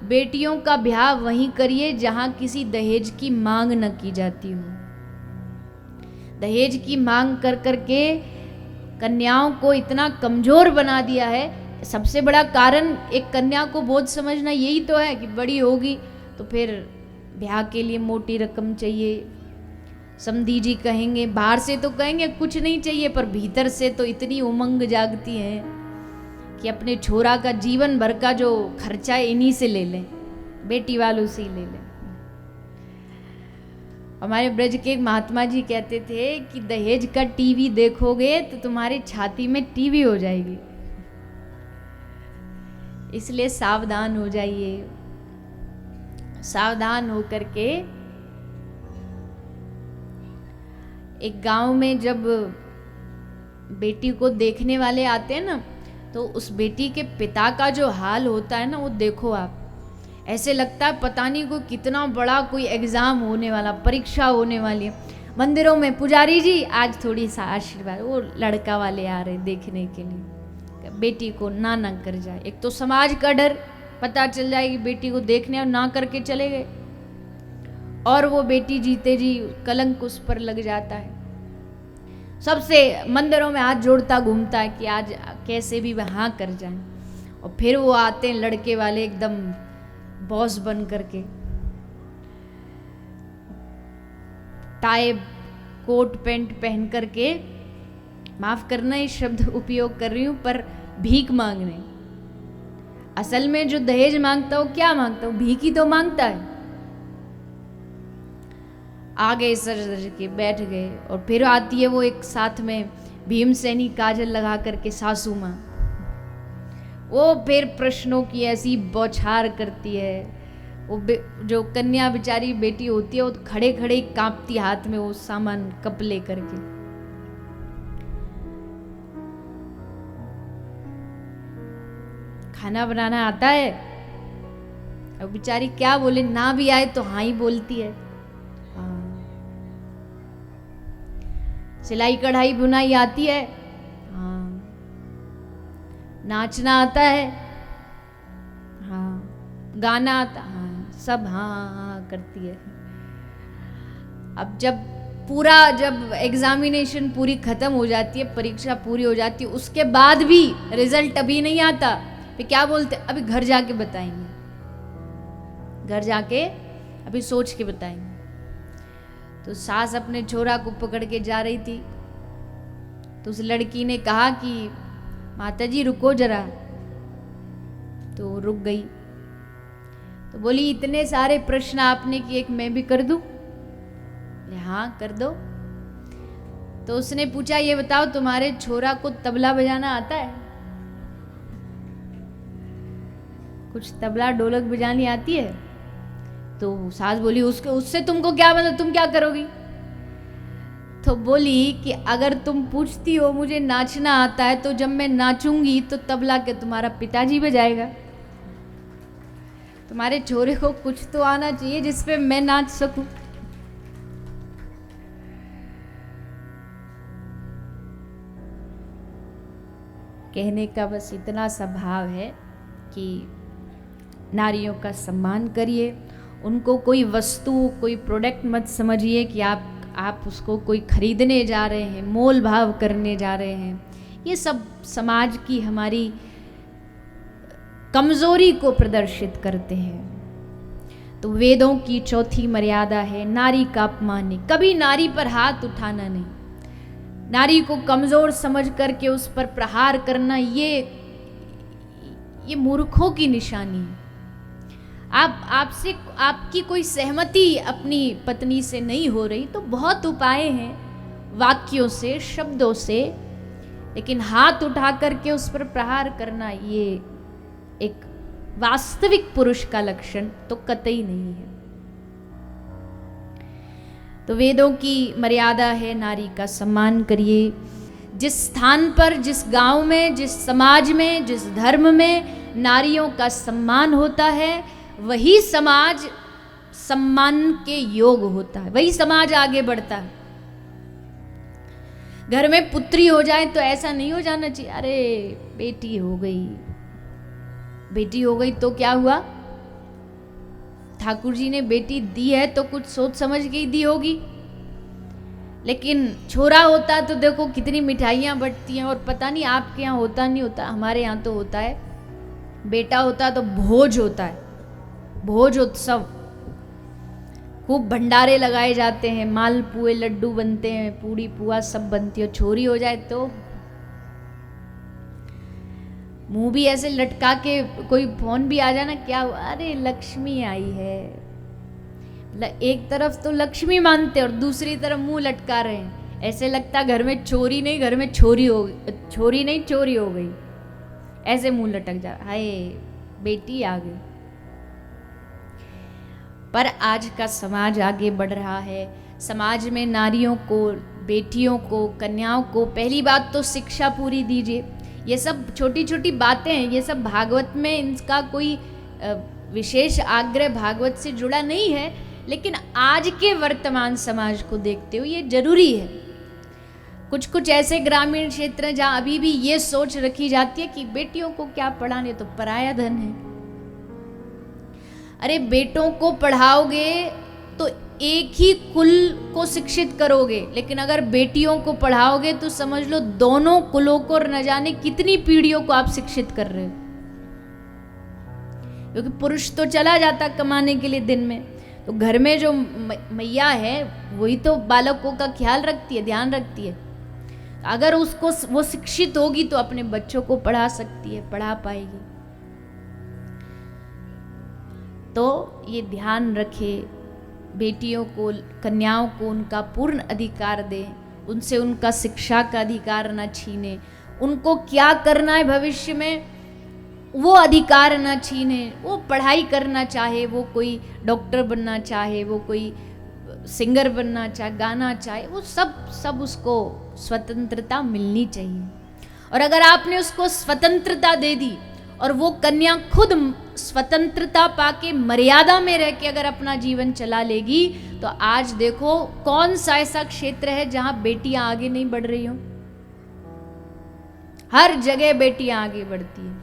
बेटियों का ब्याह वहीं करिए जहां किसी दहेज की मांग न की जाती हो। दहेज की मांग कर करके कन्याओं को इतना कमजोर बना दिया है। सबसे बड़ा कारण एक कन्या को बोझ समझना यही तो है कि बड़ी होगी तो फिर ब्याह के लिए मोटी रकम चाहिए। समधी जी कहेंगे, बाहर से तो कहेंगे कुछ नहीं चाहिए, पर भीतर से तो इतनी उमंग जागती है कि अपने छोरा का जीवन भर का जो खर्चा है इन्हीं से ले लें, बेटी वालों से ही ले लें। हमारे ब्रज के एक महात्मा जी कहते थे कि दहेज का टीवी देखोगे तो तुम्हारी छाती में टीवी हो जाएगी, इसलिए सावधान हो जाइए। सावधान होकर के एक गांव में जब बेटी को देखने वाले आते हैं ना, तो उस बेटी के पिता का जो हाल होता है ना, वो देखो आप, ऐसे लगता है पता नहीं कोई कितना बड़ा कोई एग्जाम होने वाला, परीक्षा होने वाली है। मंदिरों में पुजारी जी आज थोड़ी सा आशीर्वाद, वो लड़का वाले आ रहे देखने के लिए, बेटी को ना कर जाए। एक तो समाज का डर, पता चल जाएगी बेटी को देखने और ना करके चले गए, और वो बेटी जीते जी कलंक उस पर लग जाता है। सबसे मंदिरों में हाथ जोड़ता घूमता है कि आज कैसे भी वहाँ कर जाएं, और फिर वो आते हैं लड़के वाले एकदम बॉस बन करके, टाई कोट पैंट पहन करके, माफ करना ये शब्द उपयोग कर रही हूं, पर भीख मांगने। असल में जो दहेज मांगता हो क्या मांगता हो, भीख ही तो मांगता है। आ गए सर के बैठ गए, और फिर आती है वो एक साथ में भीमसेनी काजल लगा करके सासू माँ, वो फिर प्रश्नों की ऐसी बौछार करती है। वो जो कन्या बेचारी बेटी होती है वो खड़े खड़े कांपती, हाथ में वो सामान कप ले करके। खाना बनाना आता है, अब बेचारी क्या बोले, ना भी आए तो हाँ ही बोलती है। सिलाई कढ़ाई बुनाई आती है, हाँ। नाचना आता है, हाँ। गाना आता, हाँ। सब हाँ हाँ हाँ करती है। अब जब एग्जामिनेशन पूरी खत्म हो जाती है, परीक्षा पूरी हो जाती है, उसके बाद भी रिजल्ट अभी नहीं आता, फिर क्या बोलते, अभी घर जाके बताएंगे, घर जाके अभी सोच के बताएंगे। तो सास अपने छोरा को पकड़ के जा रही थी, तो उस लड़की ने कहा कि माताजी रुको जरा, तो रुक गई। तो बोली इतने सारे प्रश्न आपने कि एक मैं भी कर दूं? हाँ कर दो। तो उसने पूछा ये बताओ तुम्हारे छोरा को तबला बजाना आता है? कुछ तबला ढोलक बजानी आती है? तो सास बोली उससे तुमको क्या मतलब, तुम क्या करोगी? तो बोली कि अगर तुम पूछती हो मुझे नाचना आता है, तो जब मैं नाचूंगी तो तबला के तुम्हारा पिताजी बजाएगा। तुम्हारे छोरे को कुछ तो आना चाहिए जिसपे मैं नाच सकूं। कहने का बस इतना सा भाव है कि नारियों का सम्मान करिए, उनको कोई वस्तु, कोई प्रोडक्ट मत समझिए कि आप उसको कोई खरीदने जा रहे हैं, मोल भाव करने जा रहे हैं। ये सब समाज की हमारी कमजोरी को प्रदर्शित करते हैं। तो वेदों की चौथी मर्यादा है नारी का अपमान नहीं, कभी नारी पर हाथ उठाना नहीं, नारी को कमजोर समझ करके उस पर प्रहार करना, ये मूर्खों की निशानी है। आपकी कोई सहमति अपनी पत्नी से नहीं हो रही तो बहुत उपाय हैं, वाक्यों से, शब्दों से, लेकिन हाथ उठा करके उस पर प्रहार करना ये एक वास्तविक पुरुष का लक्षण तो कतई नहीं है। तो वेदों की मर्यादा है नारी का सम्मान करिए। जिस स्थान पर, जिस गांव में, जिस समाज में, जिस धर्म में नारियों का सम्मान होता है, वही समाज सम्मान के योग होता है, वही समाज आगे बढ़ता है। घर में पुत्री हो जाए तो ऐसा नहीं हो जाना चाहिए, अरे बेटी हो गई, बेटी हो गई तो क्या हुआ, ठाकुर जी ने बेटी दी है तो कुछ सोच समझ के ही दी होगी, लेकिन छोरा होता तो देखो कितनी मिठाइयाँ बंटती हैं। और पता नहीं आपके यहाँ होता नहीं होता, हमारे यहाँ तो होता है। बेटा होता तो भोज होता है, भोज उत्सव, खूब भंडारे लगाए जाते हैं, मालपुए लड्डू बनते हैं, पूड़ी पुआ सब बनती है। छोरी हो जाए तो मुंह भी ऐसे लटका के, कोई फोन भी आ जाए ना, क्या अरे लक्ष्मी आई है, एक तरफ तो लक्ष्मी मानते और दूसरी तरफ मुंह लटका रहे हैं, ऐसे लगता घर में चोरी नहीं, घर में छोरी हो गई, छोरी नहीं चोरी हो गई, ऐसे मुंह लटक जा रहा, हाय बेटी आ गई। पर आज का समाज आगे बढ़ रहा है। समाज में नारियों को, बेटियों को, कन्याओं को पहली बात तो शिक्षा पूरी दीजिए। ये सब छोटी छोटी बातें हैं, ये सब भागवत में इनका कोई विशेष आग्रह भागवत से जुड़ा नहीं है, लेकिन आज के वर्तमान समाज को देखते हुए ये जरूरी है। कुछ कुछ ऐसे ग्रामीण क्षेत्र हैं जहाँ अभी भी ये सोच रखी जाती है कि बेटियों को क्या पढ़ाने, तो पराया धन है। अरे बेटों को पढ़ाओगे तो एक ही कुल को शिक्षित करोगे, लेकिन अगर बेटियों को पढ़ाओगे तो समझ लो दोनों कुलों को न जाने कितनी पीढ़ियों को आप शिक्षित कर रहे हो। क्योंकि पुरुष तो चला जाता कमाने के लिए दिन में, तो घर में जो मैया है वही तो बालकों का ख्याल रखती है, ध्यान रखती है। अगर उसको वो शिक्षित होगी तो अपने बच्चों को पढ़ा सकती है, पढ़ा पाएगी। तो ये ध्यान रखे, बेटियों को, कन्याओं को उनका पूर्ण अधिकार दें, उनसे उनका शिक्षा का अधिकार न छीने, उनको क्या करना है भविष्य में वो अधिकार न छीने। वो पढ़ाई करना चाहे, वो कोई डॉक्टर बनना चाहे, वो कोई सिंगर बनना चाहे, गाना चाहे, वो सब उसको स्वतंत्रता मिलनी चाहिए। और अगर आपने उसको स्वतंत्रता दे दी और वो कन्या खुद स्वतंत्रता पाके मर्यादा में रह के अगर अपना जीवन चला लेगी, तो आज देखो कौन सा ऐसा क्षेत्र है जहां बेटियां आगे नहीं बढ़ रही हो। हर जगह बेटियां आगे बढ़ती हैं।